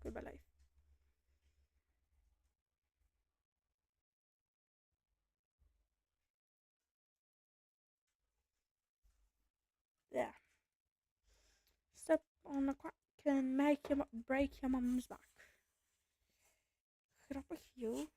Goodbye life. Yeah. Step on a crack can break your mom's back. Grappig, joh.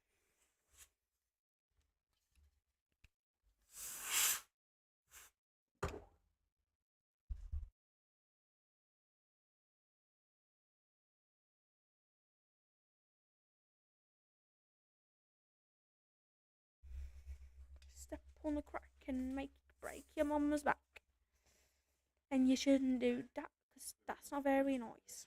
Step on a crack can break your mom's back. And you shouldn't do that because that's not very nice.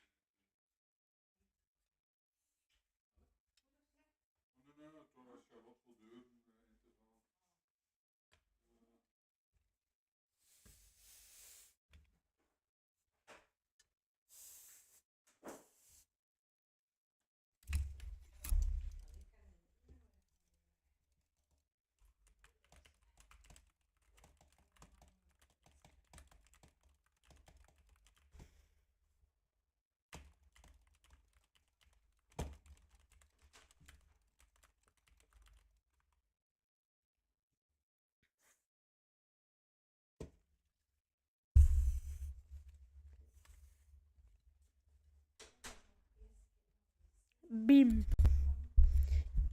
Beam.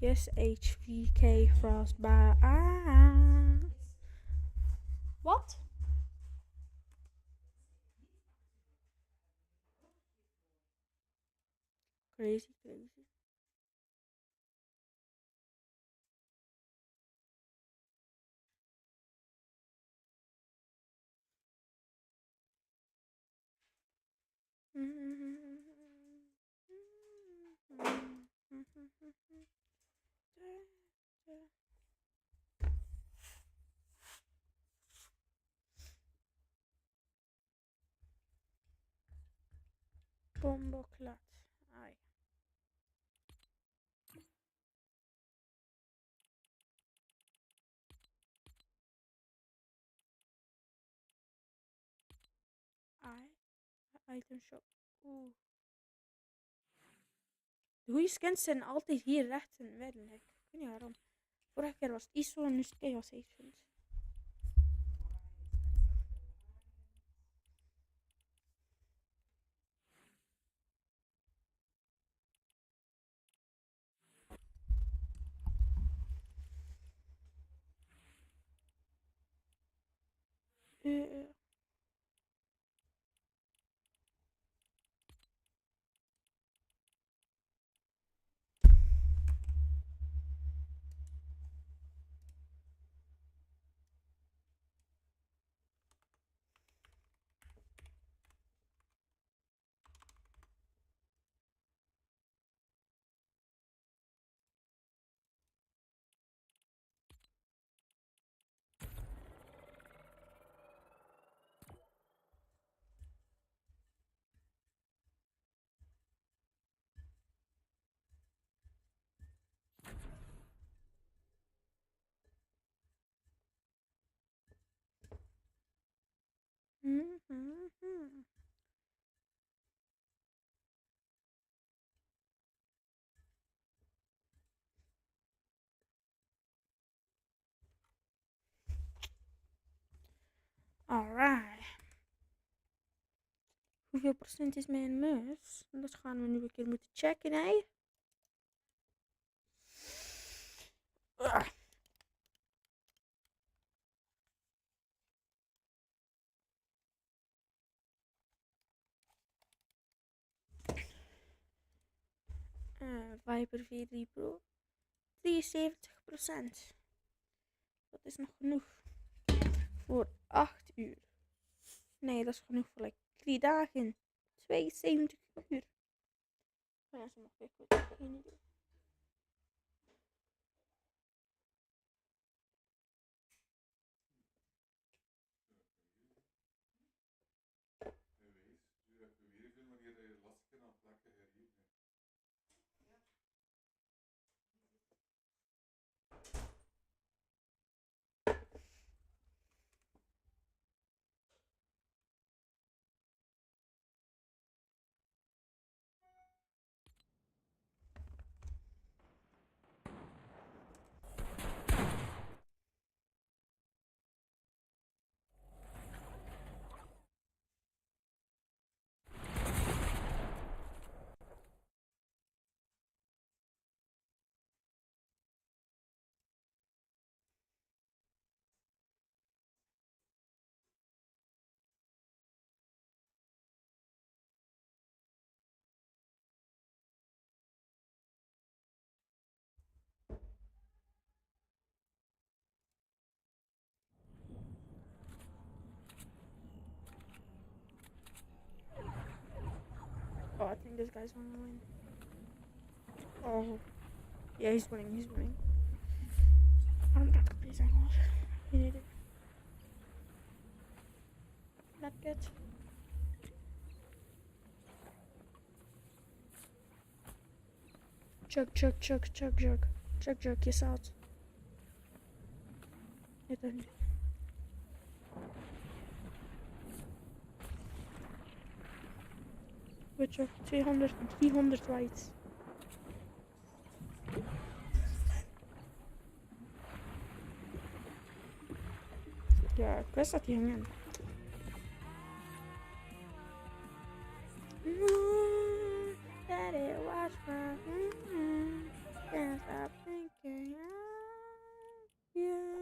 Yes, HVK frostbite. What? Crazy, crazy. Bomboklat. Ai. Ai. Item shop. Oeh. De goede skins zijn altijd hier rechts in het midden. Ik weet niet waarom. Vorige keer was het ISO en nu is het Chaos Agent. Alright. Hoeveel procent is mijn muis? Dat gaan we nu een keer moeten checken, hè? 5 4 Pro. 73%. Dat is nog genoeg. Voor 8 uur. Nee, dat is genoeg voor like 3 dagen. 72 uur. Oh ja, ze mag ik geen idee. Oh, I think this guy's gonna win. Oh. Yeah, he's winning. He's winning. Waarom gaat het deze Engels? Geen idee. Not good. Chug, chug, chug, chug, chug. Chug, chug, je zout. Nee, toch niet. Which of 200 en 300 rights. Ja, ik wist dat hij ging in. Daddy, watch my can't stop thinking of you.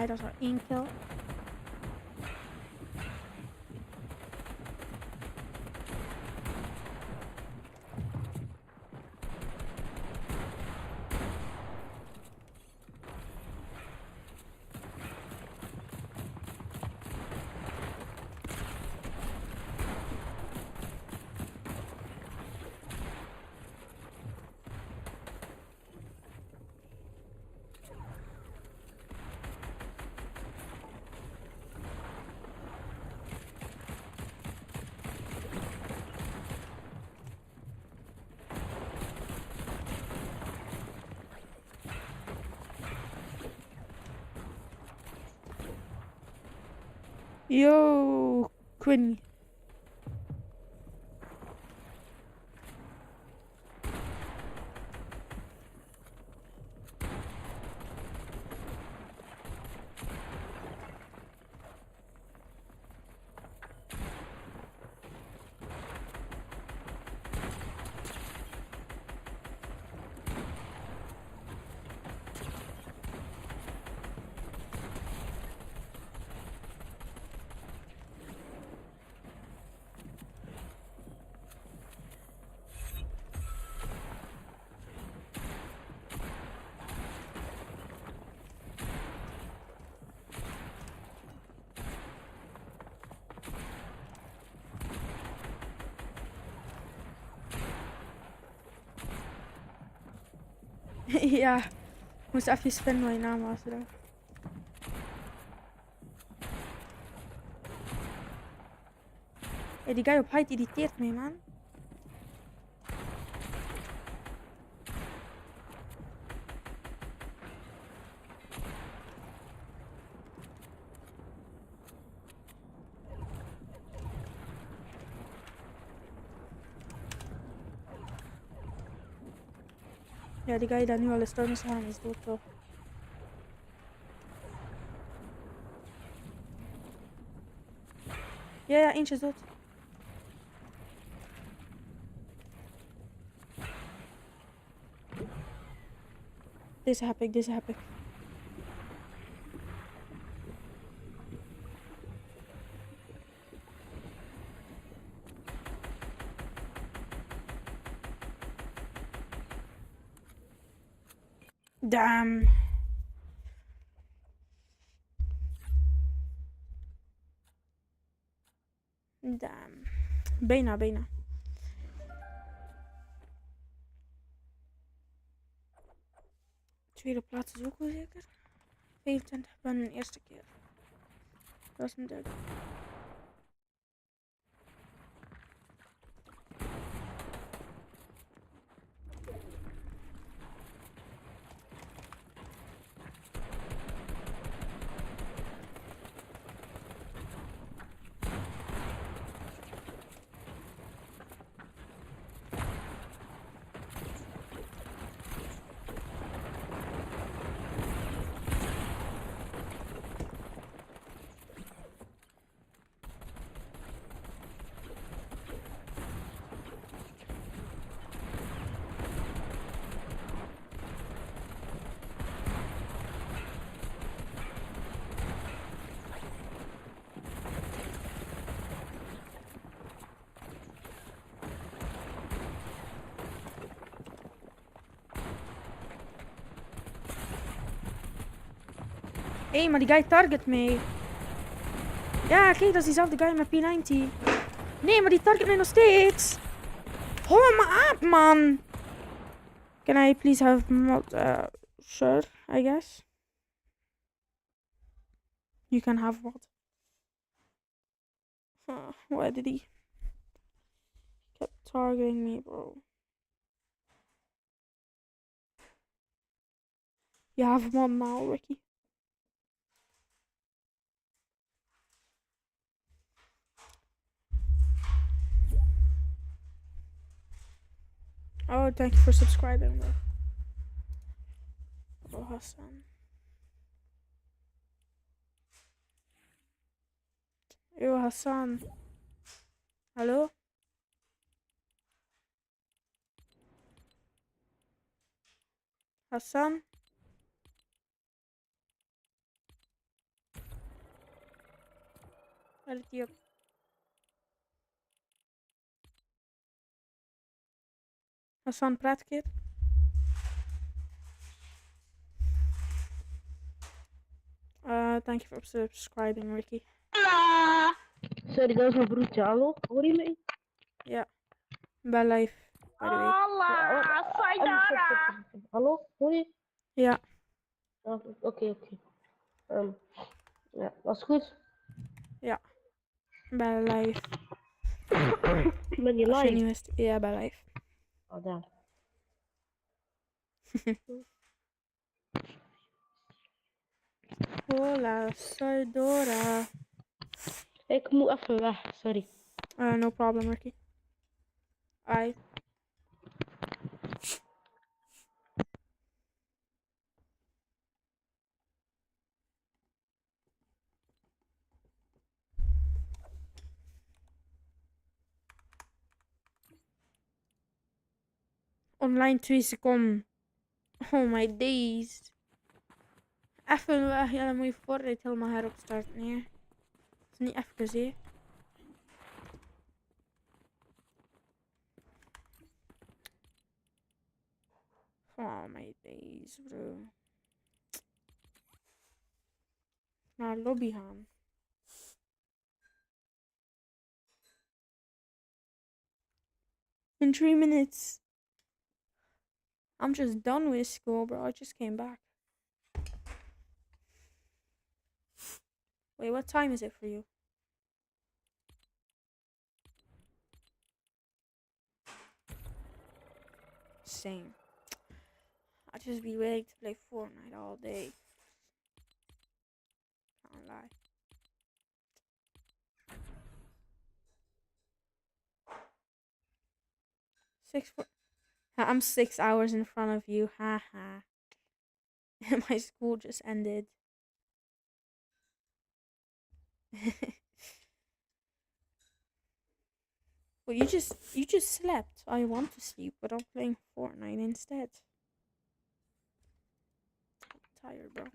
Dat is al 1 kill. Yo, Quinn. Ja, ik moest even spinnen wat je naam was. Hey, die guy op height irriteert me, man. Ja, die guy daar nu al is door is gaan is dood toch. Ja, eentje is dood. Deze heb ik, deze heb ik. Damn. Damn. Bijna, bijna. Tweede plaats is ook wel zeker. 25 ben een eerste keer. Dat is een derde. Hé, maar die guy target me. Ja, kijk, dat is diezelfde guy met P90. Nee, maar die target me nog steeds. Hou me op, man. Can I please have mod? Sure, I guess. You can have what? Why did he? Kept targeting me, bro. You have mod now, Ricky. Oh, thank you for subscribing, bro. Bro, Hassan. Yo, Hassan. Hallo? Hassan? Waar is die op? Hassan, praat een keer. Thank you for subscribing, Ricky. Sorry, dat is mijn broertje. Hallo? Hoor je mij? Ja. Ben live, by the way. Hallo? Hoor je? Ja. Oké. Ja, dat is goed. Ja. Ben live. Ben je Als je live? niet wist. Ja, ben live. Oh, daar. Hola, soy Dora. Ik moet even weg, sorry. No problem, Ricky. I. Online 2 seconden. Oh my days. Even weg, ja, dan moet je Fortnite helemaal heropstarten. Nee. Dat is niet even, hè. Oh my days, bro. Naar lobby gaan. In 3 minutes. I'm just done with school, bro. I just came back. Wait, what time is it for you? Same. I just be waiting to play Fortnite all day. Can't lie. I'm 6 hours in front of you. Haha. My school just ended. Well, you just slept. I want to sleep, but I'm playing Fortnite instead. I'm tired, bro.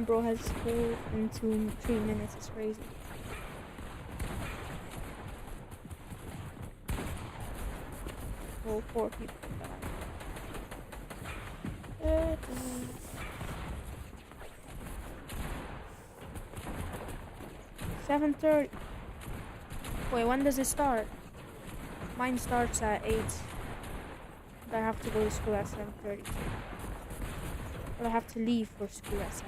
Bro has school in 3 minutes. It's crazy. Well, 4 people died. 7:30. Wait, when does it start? Mine starts at 8. But I have to go to school at 7:30. But I have to leave for school at 7:30.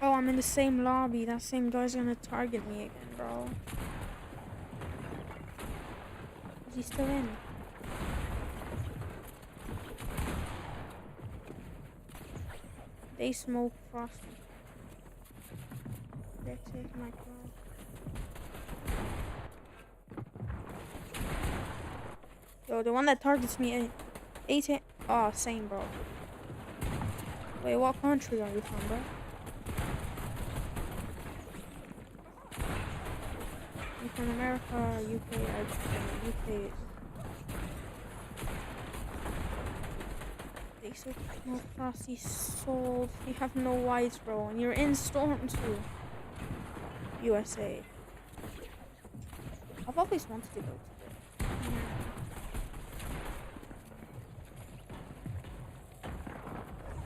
Oh, I'm in the same lobby. That same guy's gonna target me again, bro. Is he still in? They smoke Frosty. They're taking my car. Yo, the one that targets me, 18. Oh, same, bro. Wait, what country are you from, bro? You from America or UK? UK. They so no classy sold. You have no whites, bro, and you're in Storm too. USA. I've always wanted to go to America.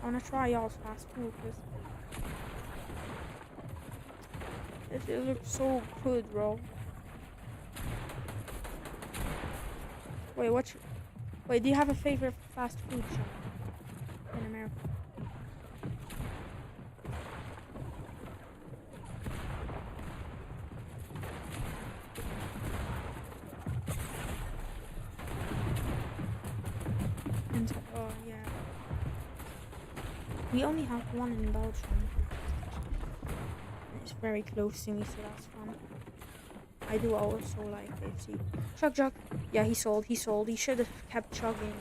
I wanna try y'all's fast food because it looks so good, bro. Wait, do you have a favorite fast food shop in America? Oh yeah. We only have one in Belgium. It's very close to me, so that's fun. I do also like KFC. Chug. Yeah, he sold. He should have kept chugging.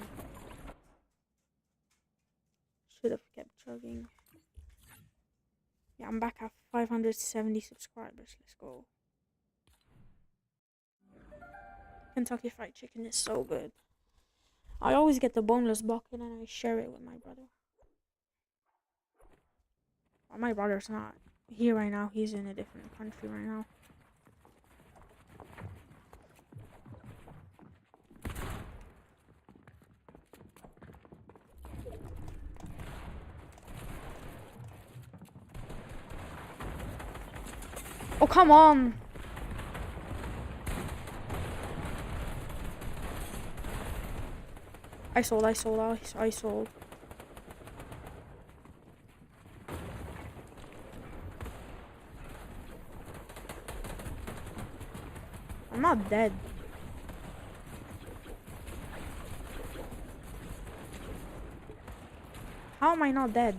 Yeah, I'm back at 570 subscribers. Let's go. Kentucky Fried Chicken is so good. I always get the boneless bucket and I share it with my brother. Well, my brother's not here right now. He's in a different country right now. Oh, come on! I sold. I'm not dead. How am I not dead?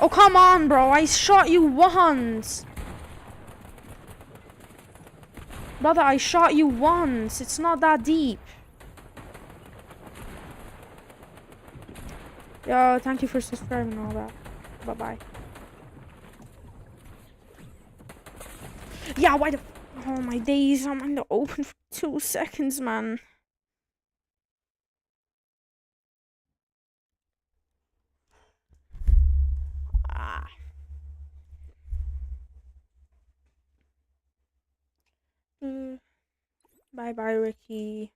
Oh, come on, bro. I shot you once. Brother, I shot you once. It's not that deep. Yo, thank you for subscribing and all that. Bye-bye. Yeah, why the... Oh, my days. I'm in the open for 2 seconds, man. Ah. Bye-bye, Ricky.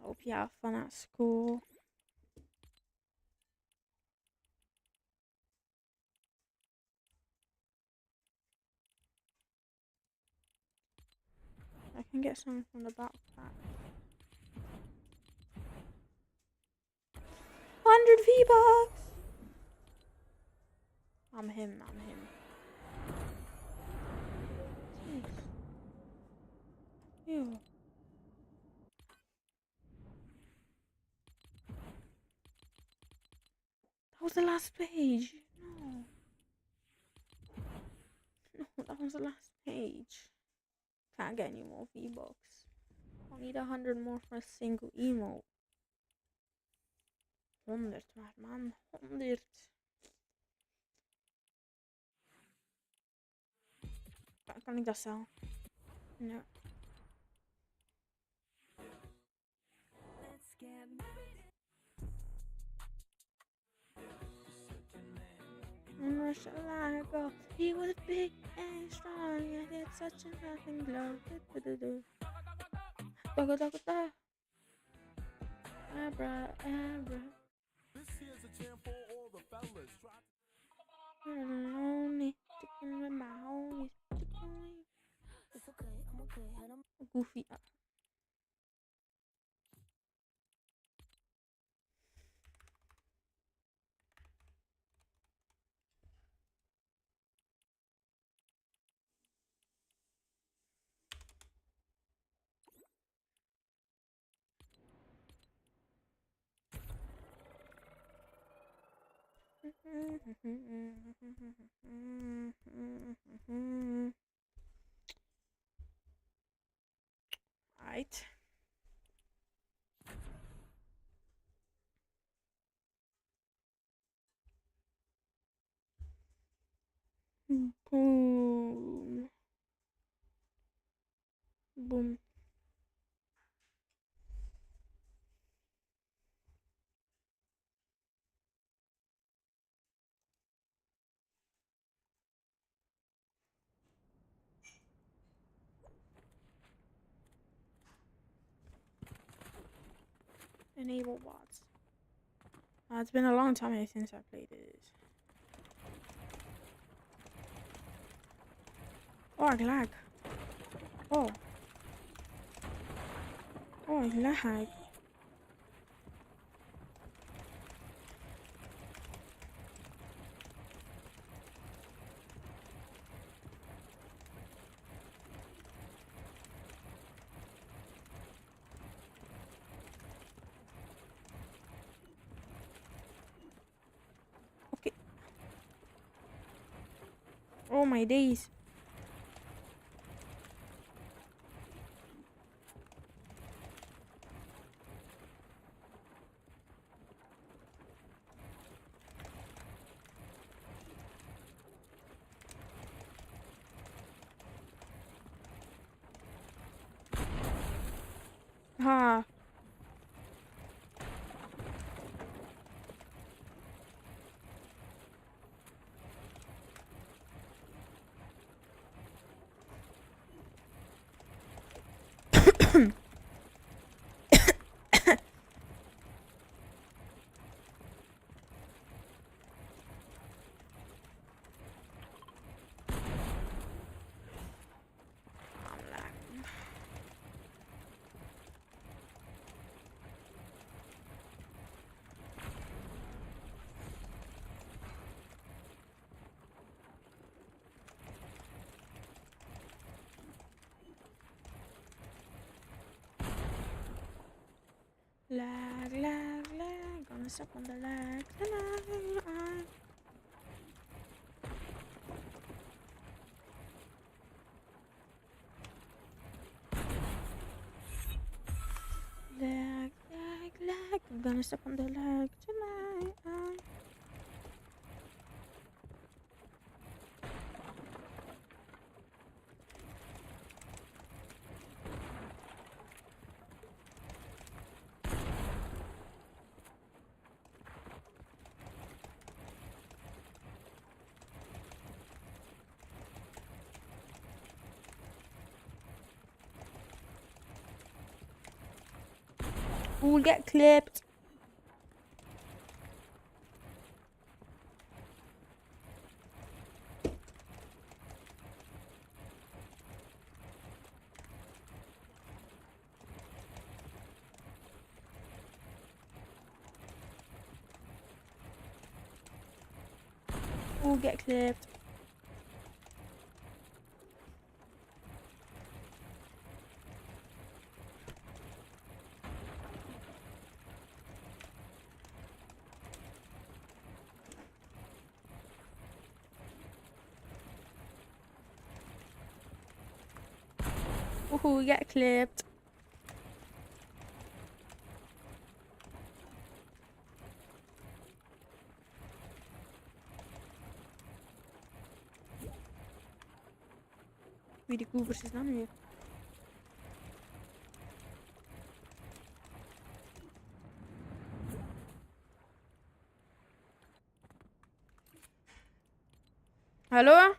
Hope you have fun at school. I can get some from the backpack. 100 V-Bucks! I'm him. Jeez. Ew. That was the last page. No, that was the last page. Can't get any more V-Bucks. I'll need 100 more for a single emote. 100, man. 100. Kan ik dat zelf? Nee. And where shall I go? He was big and strong, and did such a nothing glow. Abra. This here's a jam for all the fellas. Lonely, sticking with my homies. It's okay, I'm okay. Goofy. Right. Boom. Boom. Enable bots. It's been a long time since I played this. Oh, I lag. Oh. Oh, I lag. Okay. Oh my days. Ha. Lag, lag, lag. Gonna step on the lag tonight. Lag, lag, lag. I'm gonna step on the lag tonight. We'll get clipped. We'll get clipped. Ooh, we get clipped. Wie de koevers is dan weer? Hallo?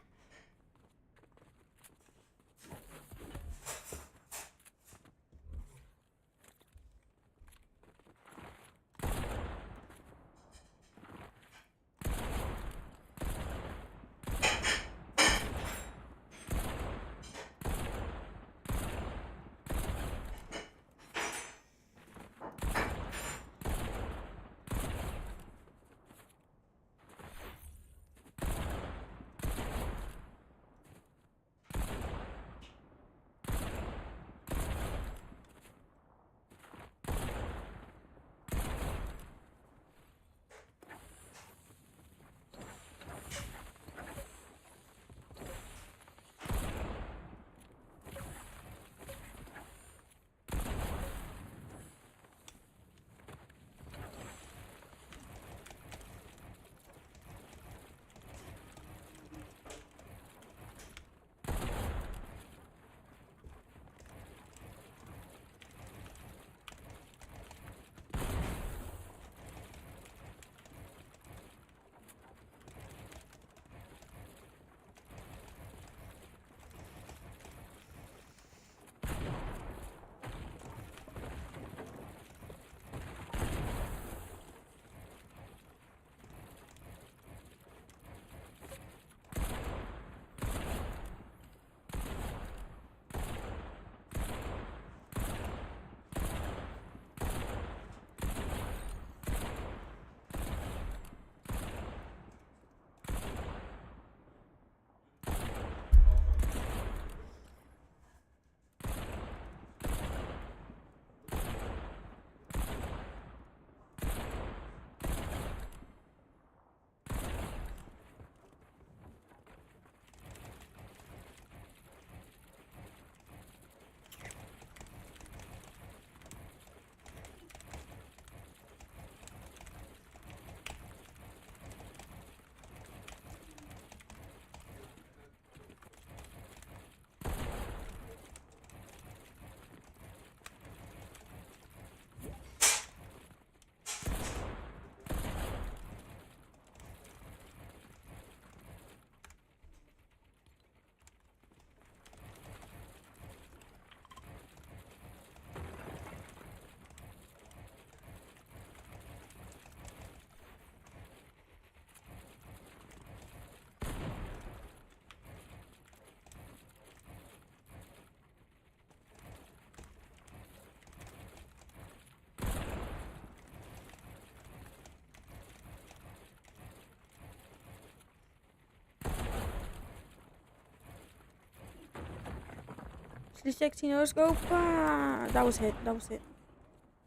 360 no scope. Ah, that was it. That was it.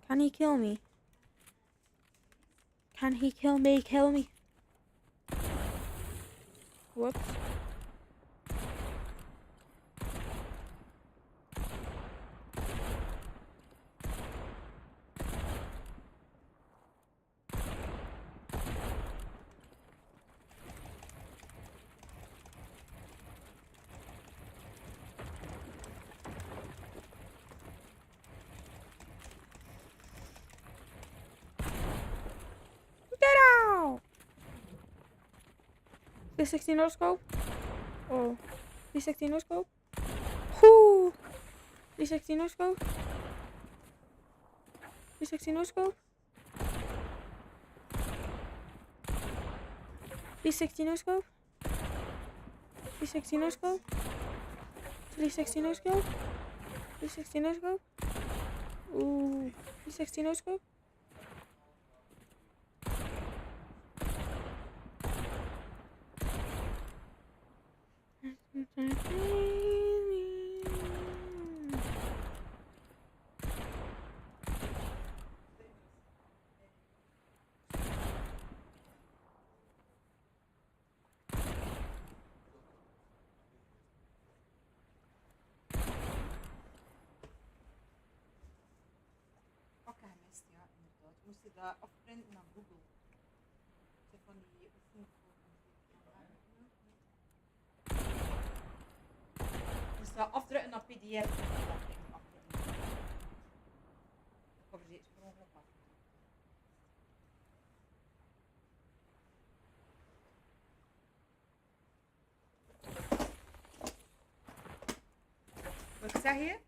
Can he kill me? Can he kill me? Kill me. Whoops. Get out! 360 no scope. Oh. 360 no scope. Whoo! 360 no scope. 360 no scope. 360 no scope. 360 no scope. 360 no scope. 360 no scope. Ooh. 360 no scope. Gemist, ja, inderdaad. Moest je dat afprinten naar Google? Zo van die oefenvormen. Dus dat afdrukken naar PDF. Ik heb er steeds per ongeluk af. Wat zeg je?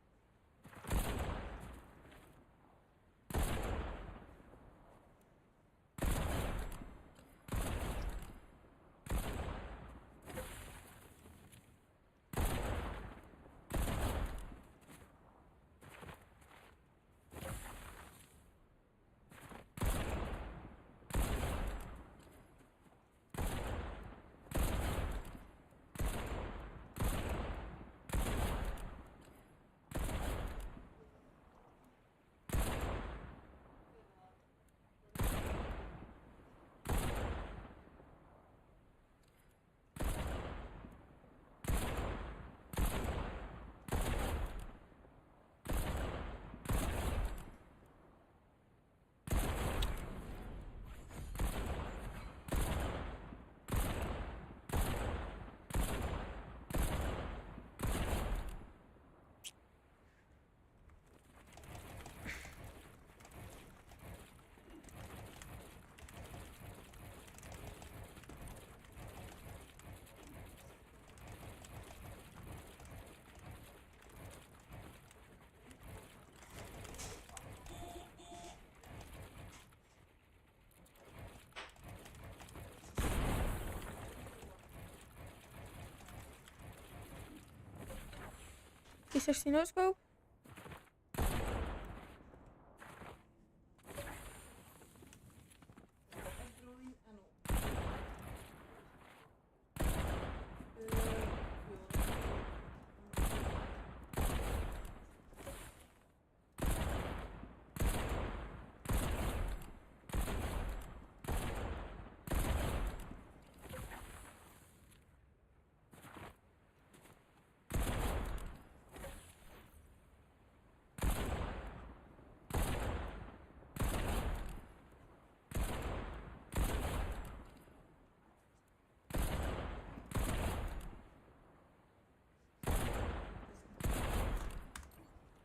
Die 16 no scope.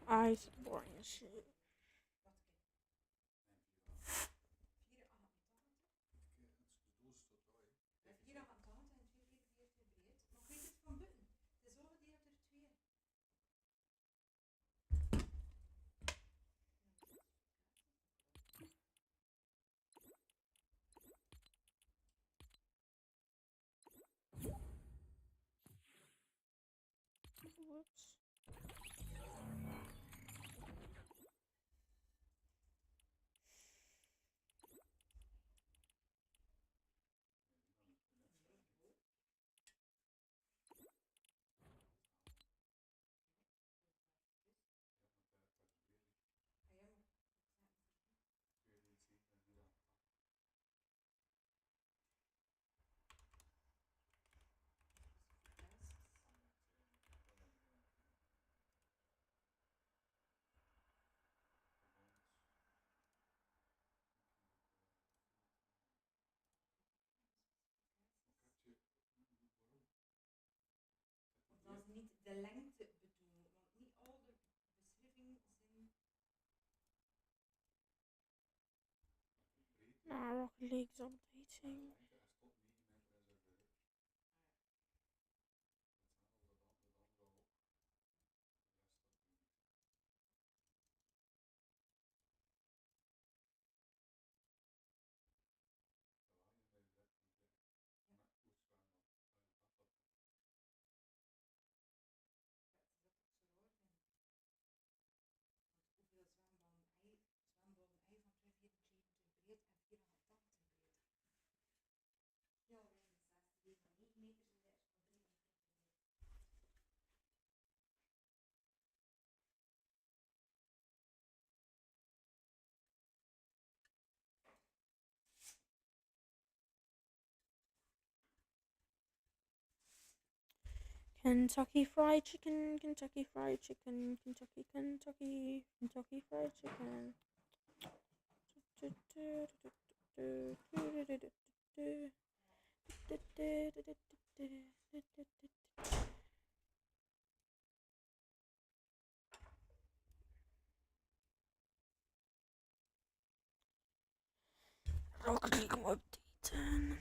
Ice boring as shit. Whoops. lengte bedoel, want niet al de beschrijvingen zijn... Nou, Rocket League is updating. Hoeveel zwembaden van 274 breed en 480 breed. Ja, we hebben 60 van 9 meters en 30 van 3 meter. Kentucky Fried Chicken, Kentucky Fried Chicken, Kentucky Fried Chicken. Rocket League updaten.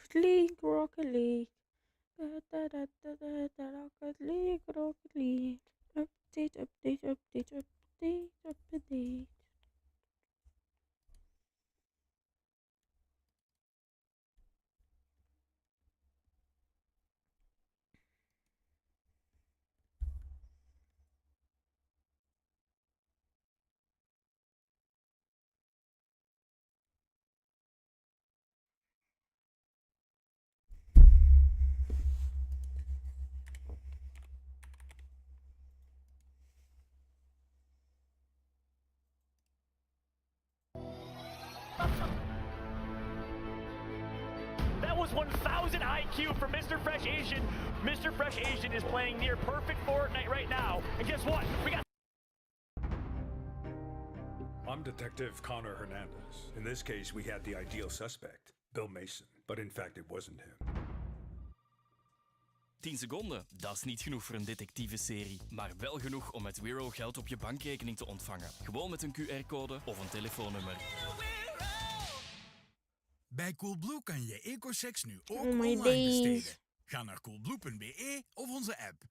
Rocket League, Rocket League. Rocket League, Rocket League. Update, update, update, update, update. That was 1000 IQ for Mr. Fresh Asian. Mr. Fresh Asian is playing near perfect Fortnite right now. And guess what? We got... I'm Detective Connor Hernandez. In this case, we had the ideal suspect, Bill Mason. But in fact, it wasn't him. 10 seconden, dat is niet genoeg voor een detectievenserie, maar wel genoeg om met Wero geld op je bankrekening te ontvangen. Gewoon met een QR-code of een telefoonnummer. Bij Coolblue kan je EcoSex nu ook Oh my online days. besteden. Ga naar coolblue.be of onze app.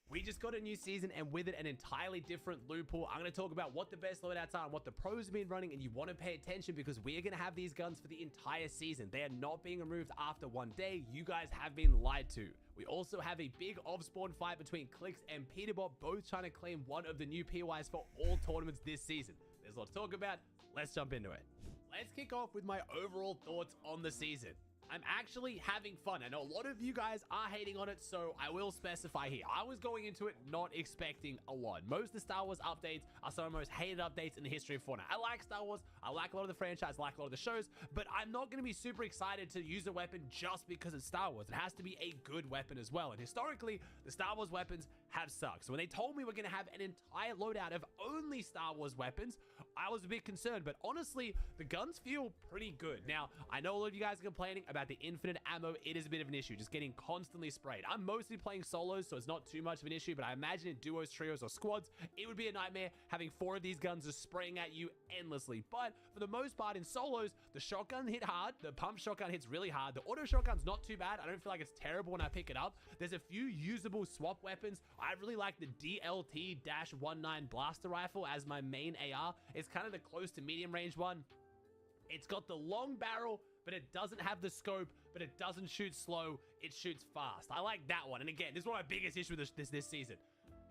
We just got a new season and with it an entirely different loot pool. I'm going to talk about what the best loadouts are and what the pros have been running, and you want to pay attention because we are going to have these guns for the entire season. They are not being removed after one day. You guys have been lied to. We also have a big off-spawn fight between Clicks and Peterbot, both trying to claim one of the new PYs for all tournaments this season. There's a lot to talk about. Let's jump into it. Let's kick off with my overall thoughts on the season. I'm actually having fun. I know a lot of you guys are hating on it, so I will specify here. I was going into it not expecting a lot. Most of the Star Wars updates are some of the most hated updates in the history of Fortnite. I like Star Wars, I like a lot of the franchise, I like a lot of the shows, but I'm not going to be super excited to use a weapon just because it's Star Wars. It has to be a good weapon as well. And historically, the Star Wars weapons have sucked. So when they told me we're going to have an entire loadout of only Star Wars weapons, I was a bit concerned, but honestly, the guns feel pretty good. Now, I know a lot of you guys are complaining about the infinite ammo. It is a bit of an issue, just getting constantly sprayed. I'm mostly playing solos, so it's not too much of an issue, but I imagine in duos, trios, or squads, it would be a nightmare having 4 of these guns just spraying at you endlessly. But for the most part, in solos, the shotgun hit hard, the pump shotgun hits really hard, the auto shotgun's not too bad. I don't feel like it's terrible when I pick it up. There's a few usable swap weapons. I really like the DLT-19 blaster rifle as my main AR. It's kind of the close to medium range one. It's got the long barrel, but it doesn't have the scope, but it doesn't shoot slow, it shoots fast. I like that one. And again, this is one of my biggest issues with this season.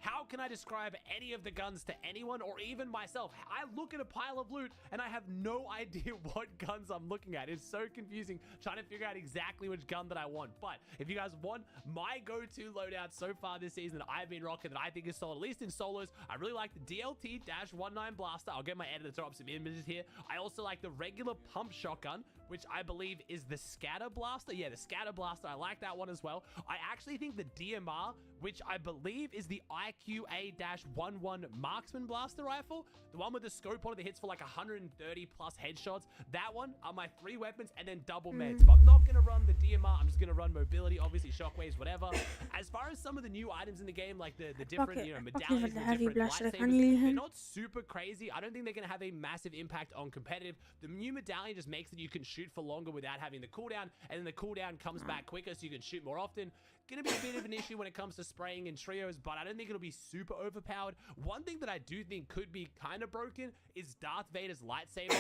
How can I describe any of the guns to anyone or even myself? I look at a pile of loot and I have no idea what guns I'm looking at. It's so confusing trying to figure out exactly which gun that I want. But if you guys want my go-to loadout so far this season that I've been rocking that I think is solid, at least in solos, I really like the DLT-19 blaster. I'll get my editor to throw up some images here. I also like the regular pump shotgun, which I believe is the scatter blaster. Yeah, the scatter blaster. I like that one as well. I actually think the DMR, which I believe is the IQA-11 marksman blaster rifle, the one with the scope on it that hits for like 130 plus headshots, that one are my 3 weapons and then double meds. If I'm not going to run the DMR, I'm just going to run mobility, obviously shockwaves, whatever. As far as some of the new items in the game, like the different, you know, medallions, the different lightsabers, they're not super crazy. I don't think they're going to have a massive impact on competitive. The new medallion just makes it you can shoot for longer without having the cooldown, and then the cooldown comes back quicker so you can shoot more often. Gonna be a bit of an issue when it comes to spraying in trios, but I don't think it'll be super overpowered. One thing that I do think could be kind of broken is Darth Vader's lightsaber.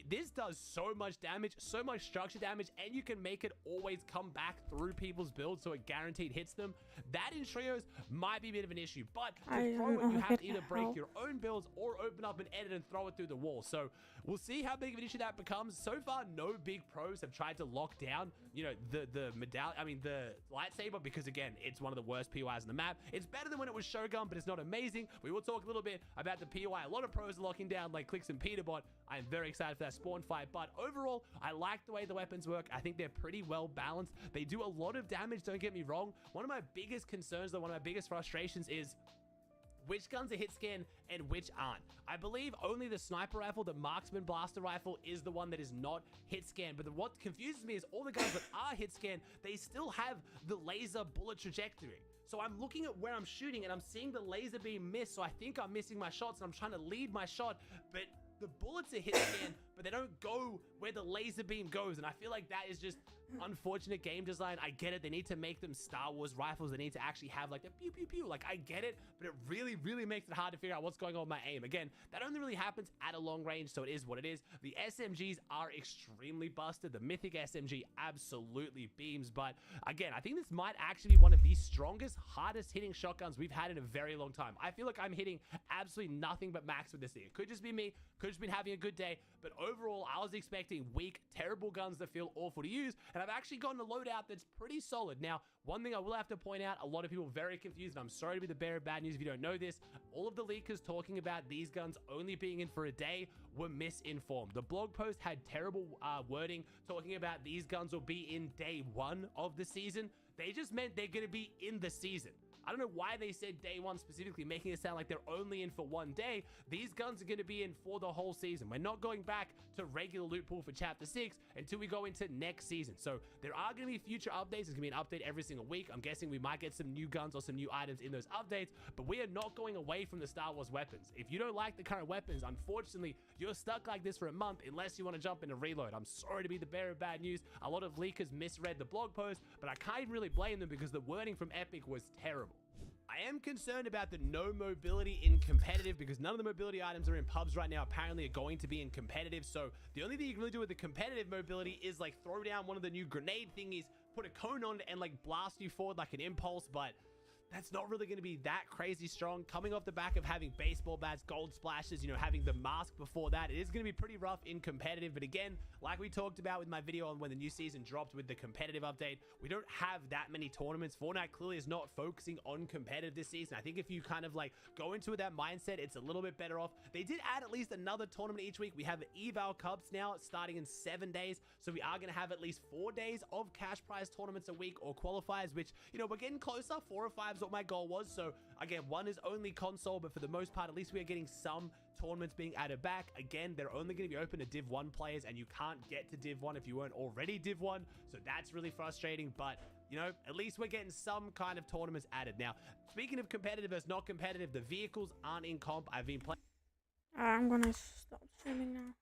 This does so much damage, so much structure damage, and you can make it always come back through people's builds so it guaranteed hits them. That in trios might be a bit of an issue, but to throw it, you have to either break your own builds or open up an edit and throw it through the wall. So we'll see how big of an issue that becomes. So far, no big pros have tried to lock down, you know, the lightsaber, because again, it's one of the worst POIs on the map. It's better than when it was Shogun, but it's not amazing. We will talk a little bit about the POI. A lot of pros are locking down like Clicks and Peterbot. I am very excited for that spawn fight, but overall, I like the way the weapons work. I think they're pretty well balanced. They do a lot of damage, don't get me wrong. One of my biggest concerns, though, one of my biggest frustrations is which guns are hit scan and which aren't. I believe only the sniper rifle, the marksman blaster rifle, is the one that is not hit scan. But what confuses me is all the guns that are hit scan, they still have the laser bullet trajectory. So I'm looking at where I'm shooting and I'm seeing the laser beam miss. So I think I'm missing my shots and I'm trying to lead my shot, but the bullets are hit scan, but they don't go where the laser beam goes. And I feel like that is just unfortunate game design. I get it. They need to make them Star Wars rifles. They need to actually have like the pew pew pew. Like, I get it, but it really, really makes it hard to figure out what's going on with my aim. Again, that only really happens at a long range, so it is what it is. The SMGs are extremely busted. The Mythic SMG absolutely beams, but again, I think this might actually be one of the strongest, hardest hitting shotguns we've had in a very long time. I feel like I'm hitting absolutely nothing but max with this thing. It could just be me, could just been having a good day, but overall, I was expecting weak, terrible guns that feel awful to use, and I've actually gotten a loadout that's pretty solid. Now, one thing I will have to point out, a lot of people are very confused, and I'm sorry to be the bearer of bad news if you don't know this. All of the leakers talking about these guns only being in for a day were misinformed. The blog post had terrible wording talking about these guns will be in day 1 of the season. They just meant they're going to be in the season. I don't know why they said day 1 specifically, making it sound like they're only in for 1 day. These guns are going to be in for the whole season. We're not going back to regular loot pool for chapter 6 until we go into next season. So there are going to be future updates. There's going to be an update every single week. I'm guessing we might get some new guns or some new items in those updates, but we are not going away from the Star Wars weapons. If you don't like the current weapons, unfortunately, you're stuck like this for a month unless you want to jump into reload. I'm sorry to be the bearer of bad news. A lot of leakers misread the blog post, but I can't even really blame them because the wording from Epic was terrible. I am concerned about the no mobility in competitive because none of the mobility items are in pubs right now apparently are going to be in competitive. So the only thing you can really do with the competitive mobility is like throw down one of the new grenade thingies, put a cone on it and like blast you forward like an impulse, but that's not really going to be that crazy strong. Coming off the back of having baseball bats, gold splashes, you know, having the mask before that, it is going to be pretty rough in competitive. But again, like we talked about with my video on when the new season dropped with the competitive update, we don't have that many tournaments. Fortnite clearly is not focusing on competitive this season. I think if you kind of like go into that mindset, it's a little bit better off. They did add at least another tournament each week. We have eval cups now starting in 7 days. So we are going to have at least 4 days of cash prize tournaments a week or qualifiers, which, you know, we're getting closer. 4 or 5 is what my goal was. So again, 1 is only console, but for the most part, at least we are getting some tournaments being added back. Again, they're only going to be open to Div 1 players, and you can't get to Div 1 if you weren't already Div 1. So that's really frustrating, but you know, at least we're getting some kind of tournaments added. Now, speaking of competitive versus not competitive, the vehicles aren't in comp. I've been playing. I'm gonna stop streaming now.